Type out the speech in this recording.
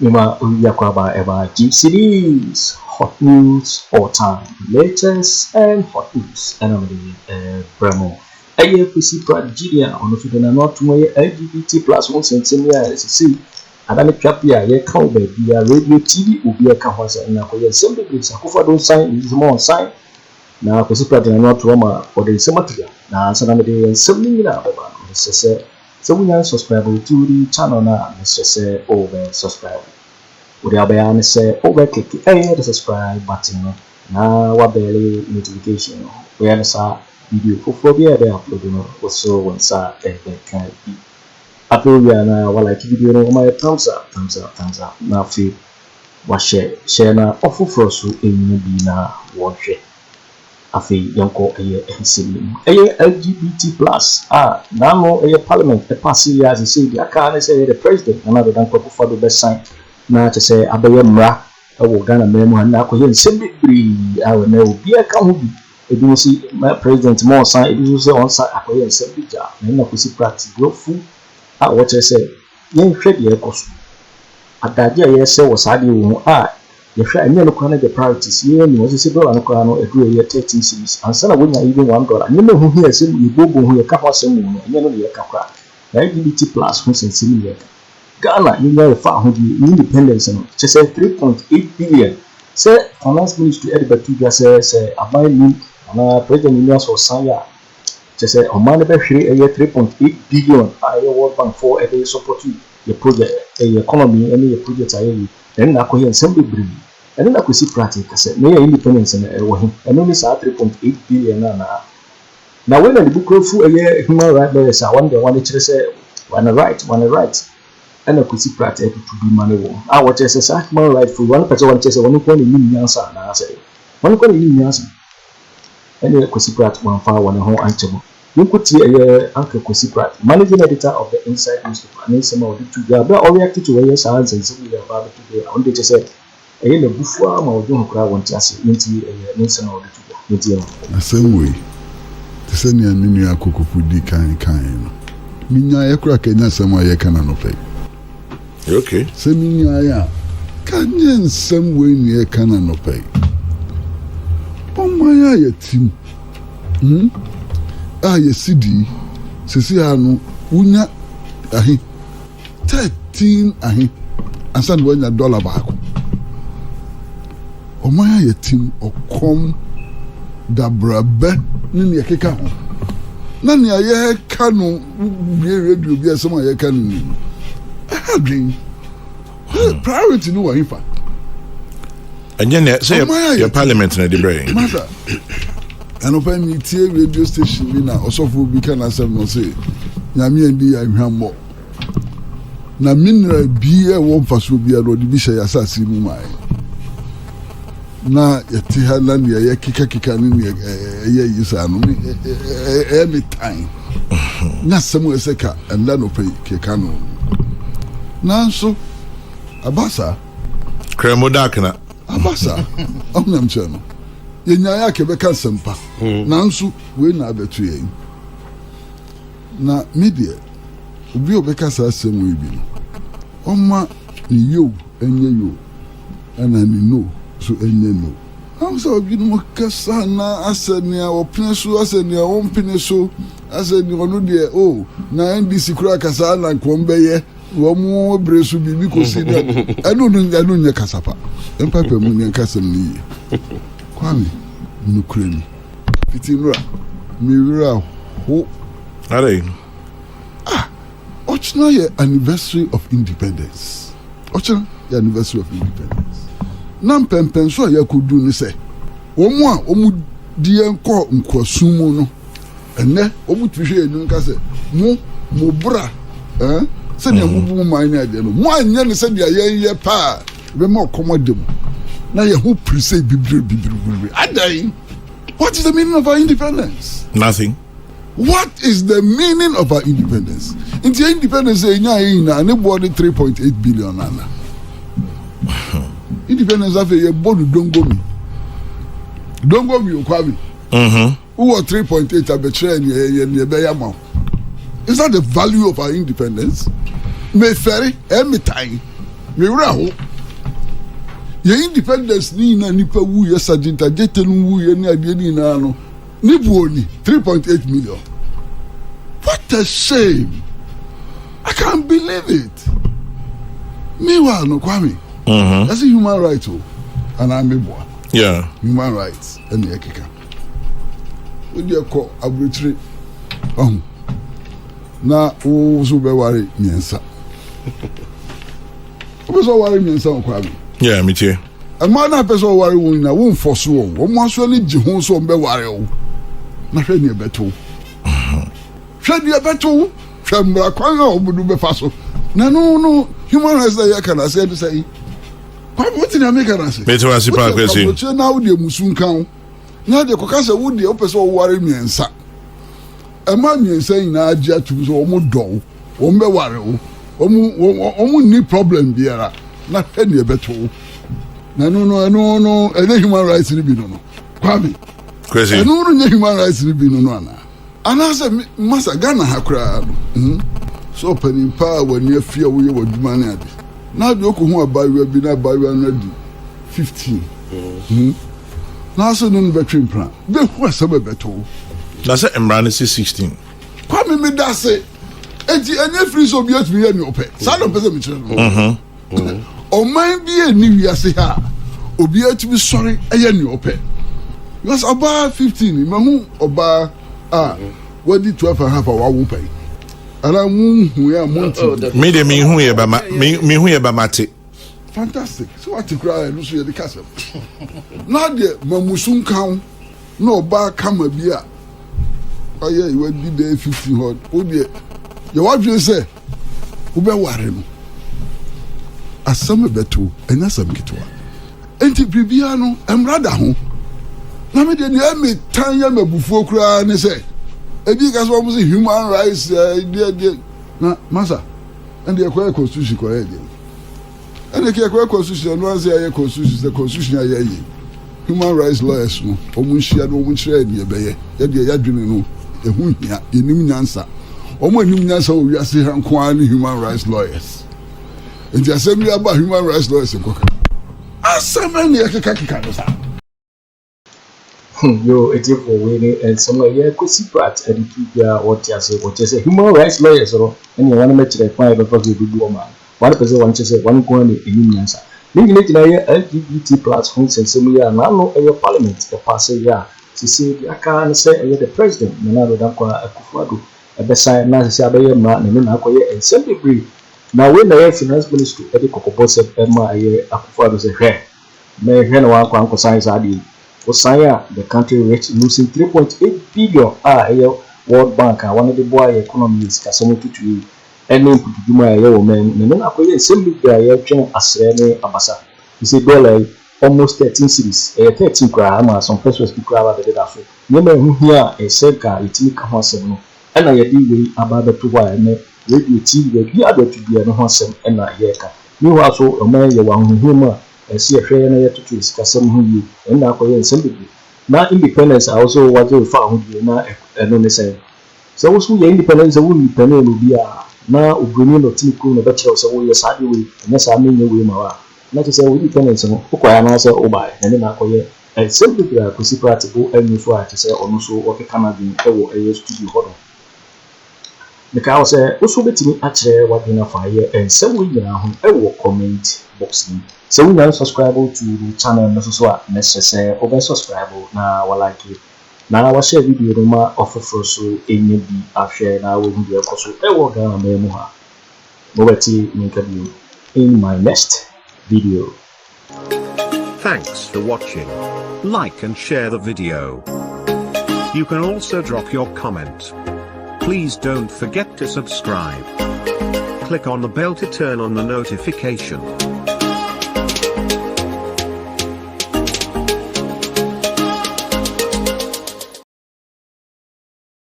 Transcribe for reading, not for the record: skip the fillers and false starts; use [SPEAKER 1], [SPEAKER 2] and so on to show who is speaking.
[SPEAKER 1] Mima Uyakwaba Eba G series, hot news all time, latest and hot news. And I'm the Bremo. Kwesi Pratt Nigeria on the not to LGBT plus 1 centimeter see. Adani Kapia, ye count baby, radio TV will be a campus and now for some degrees. Akufo Addo sign is more sign. Now Kwesi Pratt not Roma for the cemetery. Now Sunday 70 minutes. So we are subscribing to the channel now, Mr. Say over subscribe. We are by say over click the subscribe button. Now what barely notification. We are a video for phobia they uploading also once a can be upload na while like video no my thumbs up. Now feel what share na offer for so in be na watch. Afi yanko LGBT plus now parliament the past years you see the can say the president another than for the best sign na to say abeye mra e Ghana memu na ko yen sembebre awe na obi aka ho bi e do see my president more sign e do say on side akoye sembija na Kwesi Pratt grofu what I say yen hwe de ekoso adaje ye say wo sade wo yehwe anya no kwana the priorities ye ni wo se do an kwana no edu ye 13 series ansa na wonya even $1 nyeme hu here se ye bobo hu ye ka ho se mu no anya no ye ka kwa LGBT plus hu se simi ye Ghana you know fa ho di independence no che say 3.8 billion say finance ministry edeba tu ga say abai ni na president ni so san ya che say o man be hwere ye 3.8 billion aye World Bank for e support your project economy any your project aye then na ko yen sembebre and then Kwesi Pratt kase na independence na ewo he and only 3.8 billion na when the book fu human rights lawyers one day one chere say one right and Kwesi Pratt to be money wo what say human rights for one person one chere say one ko ni nyansa na say one ko ni nyansa and Kwesi Pratt one fa one ho anchebo Nkuti Uncle Kwesi Pratt, managing editor of the Inside newspaper, and some of the two guys are reacted to where science and something about it today. On the said, a yellow buffa, or don't cry one chassis into a Mensah or the two.
[SPEAKER 2] The same way, the same year, Akufo Addo kind. Minya Yakra Kenya Sama Yakana pay.
[SPEAKER 3] Okay.
[SPEAKER 2] Seminya Kanyan some way near Canano pay. Oh my team. Ye CD sisi anu unya ahi 13 ahi asan wanya $1 baako o maya ye team okom dabrabe ni keka ho na ne ye ka no bi radio bi asema ye ka no adwin priority no wa hifa
[SPEAKER 3] anya ne say your parliament na de brain and open me tie radio station bi na osofo bi kana asem no say nyame andi ya hwammo na mineral bi e wo mfaso bi ado de bi hye asase mu mai na yete hala ne ye kika ne ye yisa no me time na semu eseka enda no pay keka no na so abasa kremo dakna
[SPEAKER 2] abasa onam cheno yenya ya kebeka sempa nanso we na abetu yen na media obi obeka sa asem we bi no oma ni yo enye yo ana ni no so enye no am so obi no kasa na asenia opine so asenia ompine so asenia onu de na NDC kura kasa na kwombe wo mu bresu bibi ko si da anu nye kasapa empapa mu nye kasam ni Kwame nukreni fitinura miwira ho
[SPEAKER 3] are
[SPEAKER 2] ochna ye anniversary of independence ochna ye anniversary of independence nam pempen so ya kodu ni se omu a omu die enko nkosumu no enne omu twihwe enun ka se mo bra se ne mu man na de no mo anya ne se dia ye pa be mo komodem na ye who presay bibiri adai. What is the meaning of our independence?
[SPEAKER 3] Nothing.
[SPEAKER 2] What is the meaning of our independence? In the independence nya anybody 3.8 billion nana. Independence afa ye bodu dongomi okwabi. Who was 3.8 abetre ye be yama. Is that the value of our independence? Me ferry every time me wura ye independence ni na nipa wu ye sergeant ajetenu wu ye ni ade ni na no ni buoni 3.8 million. What a shame. I can't believe it. Meanwhile, no Kwame. That's a human right, and I'm a boy.
[SPEAKER 3] Yeah.
[SPEAKER 2] Human rights and the Ekeka. Would you call arbitrary? Now, Owusu be worry Mensah. Owusu worry Mensah Kwame.
[SPEAKER 3] Yeah, me too.
[SPEAKER 2] A man na person worry won na won force wo. Wo mo so ni ji ho so be worry o. Na hwe ni beto. Hwe ni beto. Hwe mra kwan a obudu be fa so. Na no human rights that you can say. What in America na say?
[SPEAKER 3] Beto asipa kwesi.
[SPEAKER 2] Wo na wo de musun kan. Na de ko ka say wo de o person worry Mensah. E ma Mensah ina agya tu so o mo do. O mbe worry o. O mo ni problem biara. Na hwe ni beto. No, any human rights in the no. Kwame.
[SPEAKER 3] Crazy.
[SPEAKER 2] No, human rights in the no. And I said, Massa Ghana Hakra. So, penny power when you fear we were demanding. Now, the Oklahoma buy will be not buy 115. Now, so no between plan. Then what's a better?
[SPEAKER 3] That's it, Emran is 16.
[SPEAKER 2] Kwame me that say, and you free so be at me and your pet. Salon person. O man be a new year say ha obi to be sorry eye ni ope because about 15 mahu oba what did 12 and a half hour wo pay and I hu ya month
[SPEAKER 3] me de me hu ye ba me hu ye ba mate
[SPEAKER 2] fantastic so what to cry no so ye the castle now the mamusun kan no oba kama bia oye you be there 15 hot o de your wife you say wo be worry no asam beto enya sam kitwa enti bibia no emrada ho na me de ne me tan ya mabufuo kura ne se ebi ka so mo se human rights de na masa and the constitution correct and the constitution no say ya constitution ya yi human rights lawyers no omu hia no omu kire ne be ye de ya dwene no ehu hia enim nyansa omu enim nyansa o wiase hanko ani human rights lawyers. In the assembly about human rights lawyers in Koka. Assembly,
[SPEAKER 1] yo, it's for winning and somewhere here, Kwesi Pratt, and what you say, human rights lawyers, or any one match like 5 because you do man. One person wants to say one coin in answer. Linking it in a LGBT platforms and similar, and I know a parliament, the passing year. She said, I can't say the president, Menado Dankwa Akufo Addo, a beside Nancy Abayama, and then Akoye, and simply. Now, when the finance ministry at the Cocoa said, Emma, Akufo Addo said, hey, may Henry Kwanko Science Adi, Osaya, the country rich losing 3.8 billion World Bank, and one of the boy economies, Casomo to any Putuma, man, and then Akoye simply there, train as Rene Abasa. He said, well, almost 13 cities, 13 crime, some persons to crowd the data. Remember who here a circa, it's me, Kahosa, and I did about the 2 wire. Radio TV, we are to be a handsome and not yeka. You also a man, you want humor, and see a fair and to choose Casam who you and now for simply. Now, independence, I also want to found you now and only say. So, also, your independence, a woman, Penny will be now, Ubruno, Tiku, the Bachelor, so we are sadly, and yes, I mean, we are. Not to say, we independence, and Kwabena answer, oh, by, and then I call you. And simply, Kwesi Pratt to go and you try to say, also, what the Canadian or studio horror. The cow said, also let me actually what in a fire and so we now comment box. So we now subscribe to the channel necessary over subscribe now like it. Now I share video Roma offer for so any be after now will be a cost of a memoir. In my next video.
[SPEAKER 4] Thanks for watching. Like and share the video. You can also drop your comment. Please don't forget to subscribe. Click on the bell to turn on the notification.